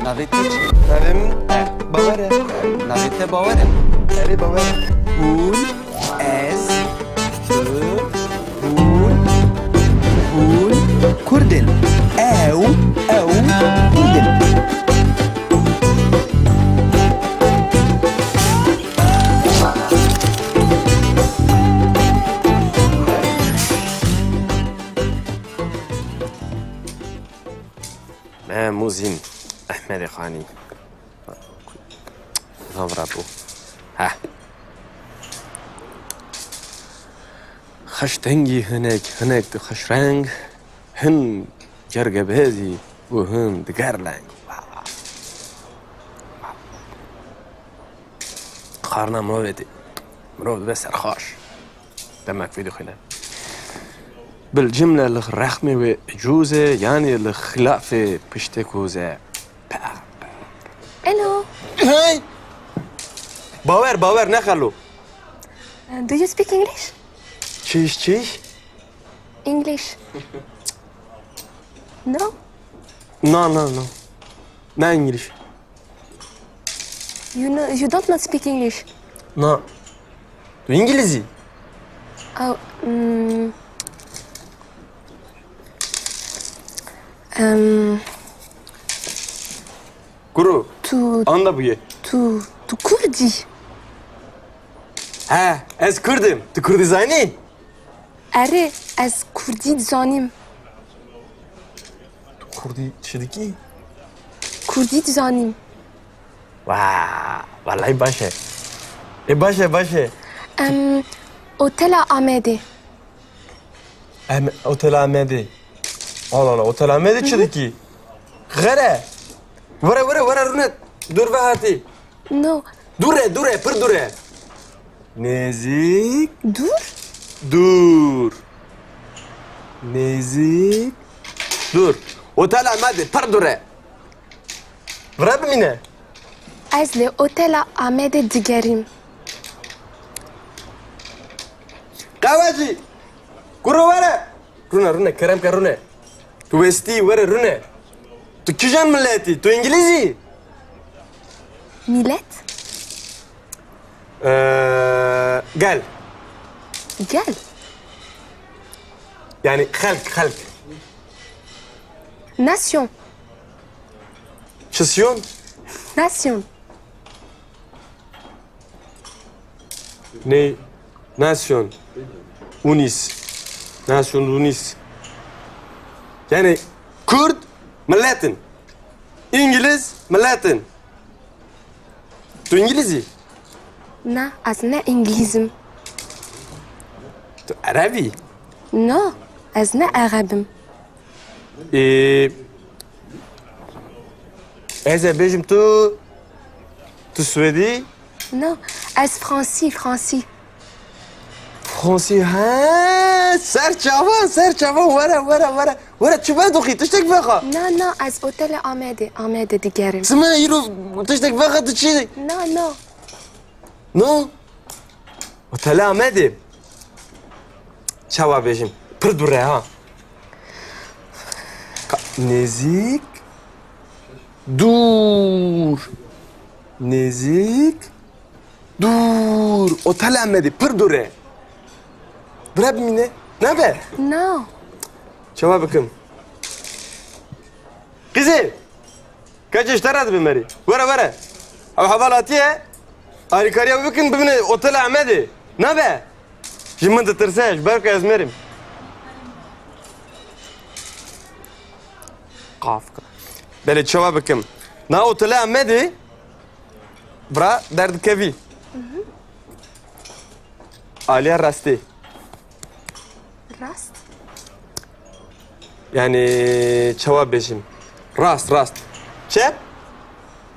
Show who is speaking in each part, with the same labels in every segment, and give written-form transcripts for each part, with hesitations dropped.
Speaker 1: Navê te çi?
Speaker 2: Navê min Bawer e.
Speaker 1: Navê te bawer e?
Speaker 2: Erê Bawer e.
Speaker 1: Hûn, ez, tu, hûn, Kurdin. Ew, Kurdin.
Speaker 2: Me Muzin Ahmed Khani. Zamra bu. Ha. Xeş tengî hinek di xeş reng, hin cergebezî û hin diger leng. Qarna mirovê tê. Mirov dibe serxweş. Demek vê dixwîne. بالجملة الرخمة وجوزة يعني الخلافة بشتكوزة.
Speaker 3: Hello.
Speaker 2: هاي باور نخلو.
Speaker 3: Do you speak English?
Speaker 2: Çiş.
Speaker 3: English. No?
Speaker 2: No. Ne İngiliz?
Speaker 3: You don't not speak English.
Speaker 2: No. Du İngilizce.
Speaker 3: Oh.
Speaker 2: Kuru.
Speaker 3: To
Speaker 2: Anda bu ye.
Speaker 3: Kurdi.
Speaker 2: Ha, ez Kürdüm. Tu Kürdizani?
Speaker 3: Are az Kurdi zanim.
Speaker 2: Kurdi şidiki.
Speaker 3: Kurdi zanim.
Speaker 2: Vallahi başe. Başe.
Speaker 3: Otela Ahmedi.
Speaker 2: Otel Ahmedi. Allah, Otel Ahmedi şidiki. Gere. Vara runet. Dur ve hati.
Speaker 3: No.
Speaker 2: Dure, pır dure. Nezik.
Speaker 3: Dur.
Speaker 2: Nezik. Dur. Otel Ahmedi, pır dure. Vrab mine.
Speaker 3: Az le Otela Ahmedi digerim.
Speaker 2: Kavacı. Kuru vara. Rune, kerem ka rune. Tu esti vara rune. Tu kijan milleti, tu İngilizi.
Speaker 3: Millet.
Speaker 2: Gel.
Speaker 3: Gel.
Speaker 2: Yani halk.
Speaker 3: Nation.
Speaker 2: Şasyon.
Speaker 3: Nation.
Speaker 2: Ne? Nasyon. Unis. Yani Kürt milletin. İngiliz milletin. Tu İngilizi.
Speaker 3: Na az ne İngilizim.
Speaker 2: Tu Arabi.
Speaker 3: No. Az ne Arabım.
Speaker 2: Eze bejim tu Suedi.
Speaker 3: No. Az Fransi.
Speaker 2: Fransi ha serçava vara çuva doki tiştek vaqa.
Speaker 3: No. Az Otela Ahmedi digerim.
Speaker 2: Sma yiro tiştek vaqa tişi.
Speaker 3: No.
Speaker 2: No. Otel Ahmedi. Çava bejim. Pır dure ha. Nezik. Dur. Otel Ahmedi pır dure. Bırak mine. Ne haber?
Speaker 3: No.
Speaker 2: Çava bakım. Kızı. Kaç iştaradı bimeri? Vara. Ama havalatiye. Harikariya bakın bimine Otel Ahmedi. Ne haber? Şimdi de tırsaş. Berka yazmerim. Kafka. Böyle çava bakım. Na Otel Ahmedi. Bra derdi kevi. Aliya rasti.
Speaker 3: Rast.
Speaker 2: Yani çava beşim. Rast. Çep.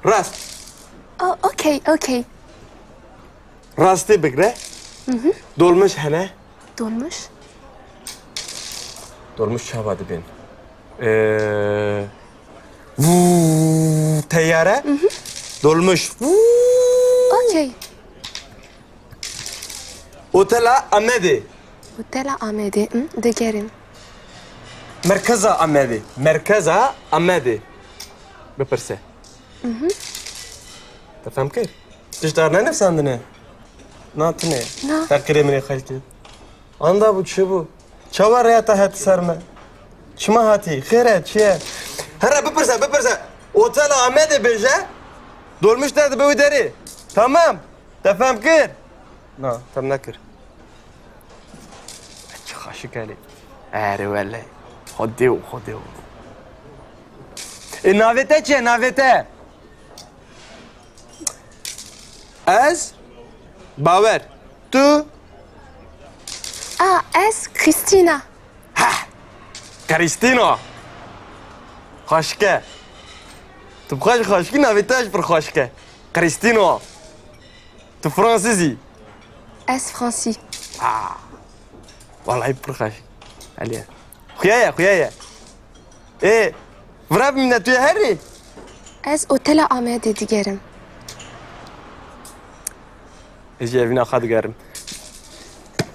Speaker 2: Rast.
Speaker 3: Oh, okay.
Speaker 2: Rastı bigre. Dolmuş hele. Dolmuş çavadı ben. Teyyare. Dolmuş.
Speaker 3: Okay.
Speaker 2: Otel Ahmedi.
Speaker 3: Otela Ahmedi. Digerim.
Speaker 2: Merkeza Ahmedi. Bepirse. تفهم كيف؟ تشتغل نفس عندنا ناطني
Speaker 3: نا.
Speaker 2: تقريبا من خالتي عندها ابو تشبو شوار يا تحت سرمه شما هاتي خيرات شيا هرا ببرزه اوتيل احمد بيجا دولمش تاع بوي داري تمام تفهم كيف؟ نا تم نكر خاشك علي اري والله خديو النافته چه نافته از باور تو
Speaker 3: Ez Christina.
Speaker 2: كريستينا خاشكه تبغاش خاشكي نافيتاج بر خاشكه كريستينا تو فرانسيزي
Speaker 3: Ez Francie.
Speaker 2: والله بر خاش عليها خويايا ايه فراب من تو هري
Speaker 3: Ez otela Ahmet'e digerim.
Speaker 2: اجي evine خد قارم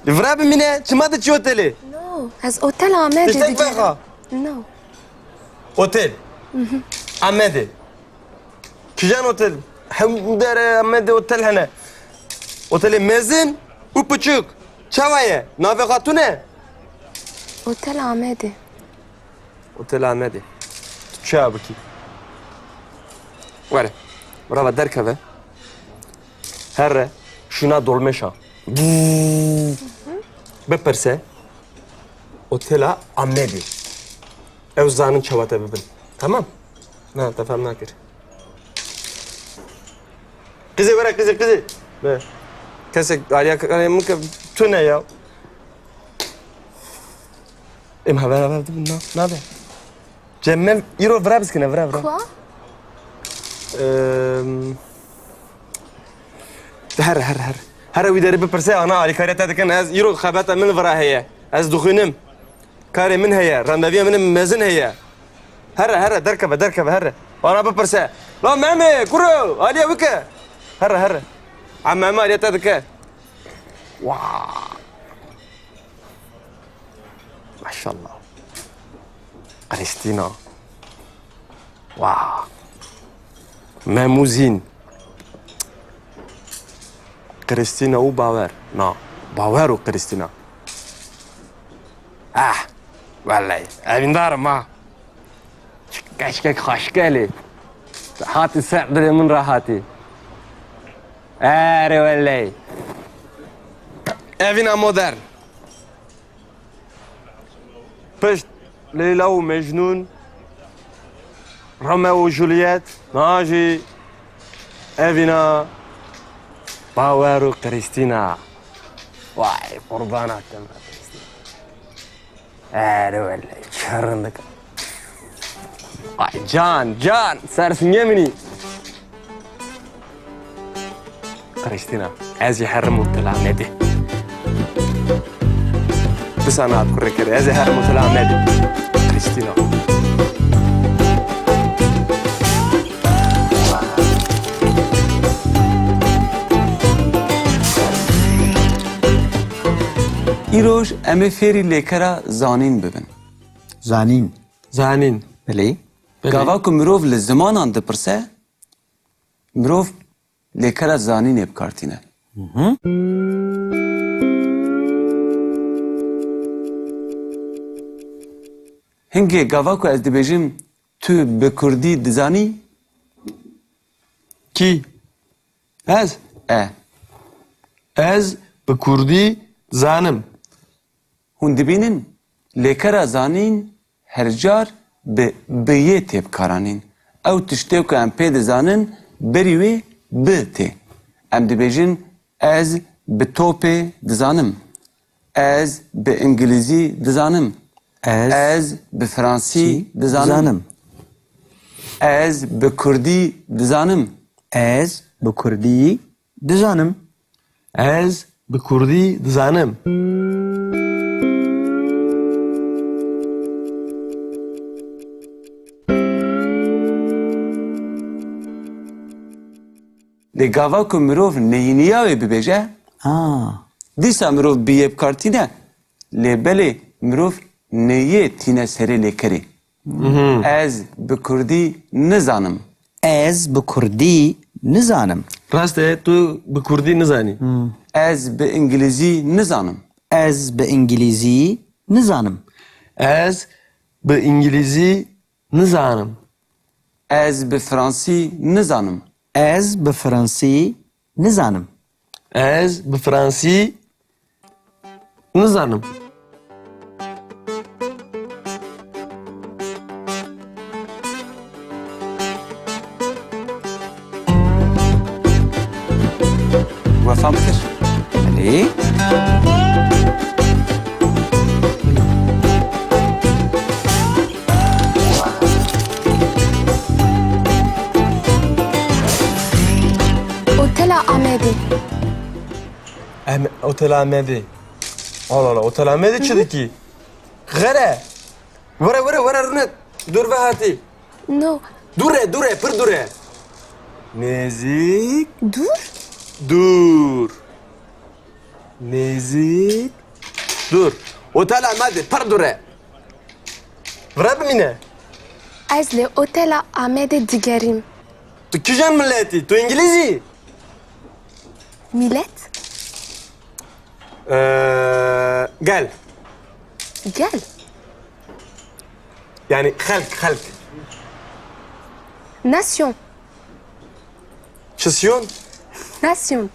Speaker 2: فراب من ما تشي اوتيلي
Speaker 3: No. Ez otela Ahmet'e
Speaker 2: تشتاق
Speaker 3: digerim.
Speaker 2: بقى
Speaker 3: No.
Speaker 2: اوتيل عمادي كيجان اوتيل حمدار عمادي اوتيل هنا اوتيل مازن وبتشوك شوايه نافيغاتونه
Speaker 3: Otela Ahmet'e.
Speaker 2: اوتيل عمادي تشابكي ولا برافو دركبه هره شنا دولمشا بپرسه اوتيل عمادي او زانن çavata bibin tamam ne tefhem nakir kızı ver kızı be kesek aliya mumkin tune ya ام هبه ne be cemmem euro vera biskine vera
Speaker 3: Quoi?
Speaker 2: هر ويداري ببرسي انا على كاريتا دكن از يرو خبات من فرا هي از دخنم كاري من هي راندافيا من مازن هي هر دركبه هر وانا ببرسي لا مامي كرو عليا وكا هر عم ماما عليا تدك واو ما شاء الله كريستينا واو ماموزين كريستينا وباور نا باور وكريستينا والله أبين دار ما كشكك خشكالي هاتي سعدري من راحتي أري والله أبين مودرن بشت ليلى ومجنون روميو وجولييت ناجي أبينا باور وكريستينا واي قربانات كريستينا والله شرنك واي جان سارس يمني كريستينا عايز يحرموا التلاميذ بس انا اذكر كده عايز يحرموا التلاميذ كريستينا
Speaker 4: ایروش امه فێری لێکەرە زانین ببن.
Speaker 2: زانين
Speaker 1: بله
Speaker 4: گاوا ku mirov li zimanan dipirse, mirov lêkera zanînê bikartîne. Hingê gava ku ez dibêjim tu bi Kurdî dizanî?
Speaker 2: كي از از بكردي زانم
Speaker 4: Hûn dibînin lêkera zanîn her car bi biyê tê bikaranîn. Ew tiştê ku em pê dizanin berî wê bi tê. Em dibêjin ez bi topê dizanim. Ez bi İngilîzî dizanim. Ez bi Fransî dizanim. Ez bi Kurdî dizanim.
Speaker 1: Ez bu Kurdî dizanim.
Speaker 2: از بكردي زانم
Speaker 4: Lê gava ku mirov neyîniya wê bibêje, dîsa mirov biyê bikartîne, lê belê mirov neyê tîne serê lêkerê. Ez bi Kurdî nizanim.
Speaker 1: Ez bi Kurdî nizanim.
Speaker 2: Rast e tu bi Kurdî nizanî.
Speaker 4: Ez bi İngilizî nizanim.
Speaker 1: Ez bi İngilîzî nizanim.
Speaker 2: Ez bi İngilîzî nizanim.
Speaker 4: Ez bi Fransî nizanim.
Speaker 1: Ez bi Fransî nizanim.
Speaker 2: Ez bi Fransî nizanim.
Speaker 4: Wefam kir.
Speaker 1: Elê?
Speaker 3: Otela Amede.
Speaker 2: Otel Ahmedi. Allah Allah, Otel Ahmedi çi ki? Gere. Vere runet. Dur ve hati.
Speaker 3: No.
Speaker 2: Dure, pır dure. Nezik.
Speaker 3: Dur.
Speaker 2: Dur. Nezik. Dur. Otel Ahmedi, pır dure. Vre bimine.
Speaker 3: Ez li Otela Amede digerim.
Speaker 2: Tu kijan milleti? Tu İngilizî?
Speaker 3: Millet?
Speaker 2: Gel.
Speaker 3: Gel.
Speaker 2: Yani halk.
Speaker 3: Nation.
Speaker 2: Çısyon.
Speaker 3: Nation.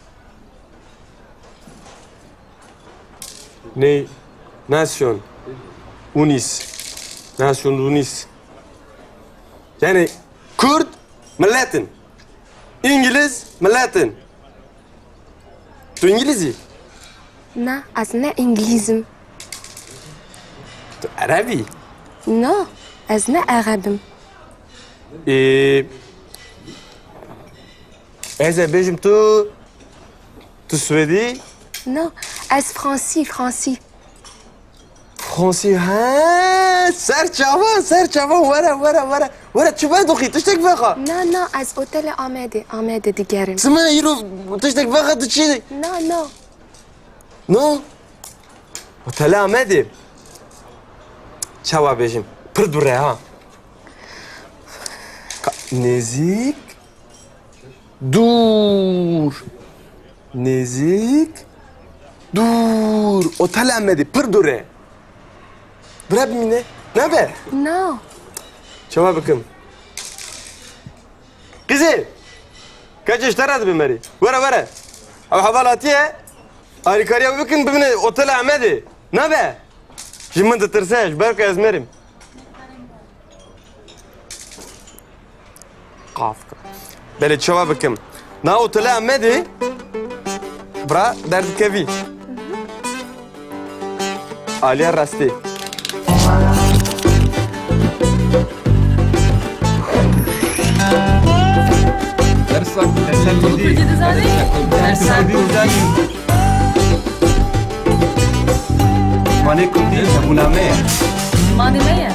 Speaker 2: Ne? Nation. Unis. Nation Unis. Yani Kürt milletin. İngiliz milletin. Tu İngilizî?
Speaker 3: Na, ez ne İngilizim.
Speaker 2: Tu Arabi.
Speaker 3: No, ez ne Arabim.
Speaker 2: Ez ê bêjim tu Swedî?
Speaker 3: No, ez Fransî.
Speaker 2: Fransî ha serçava were çi doxî tiştek vexa.
Speaker 3: No, ez Otela Amede digerim.
Speaker 2: Sima îro tiştek vexa tu çi?
Speaker 3: No.
Speaker 2: No. Otele Ahmedî. Çawa bêjim. Pir dure ha. Nezik. Dur. Nezik. Dur. Otel Ahmedî pir dure. Bırak mine. Ne haber?
Speaker 3: No.
Speaker 2: Çava bakın. Kızı. Kaç işler bir meri? Vere. Abi havalatiye. Harikariye bakın bimine Otel Ahmedî. Ne haber? Şimdi de tırsaş. Belki ezmerim. Kafka. Böyle çava bakın. Na Otel Ahmedî. Bra derdi kevi. Aliye rastı.
Speaker 4: Mane Kurdî hebûna me ye.
Speaker 5: Mane me ye.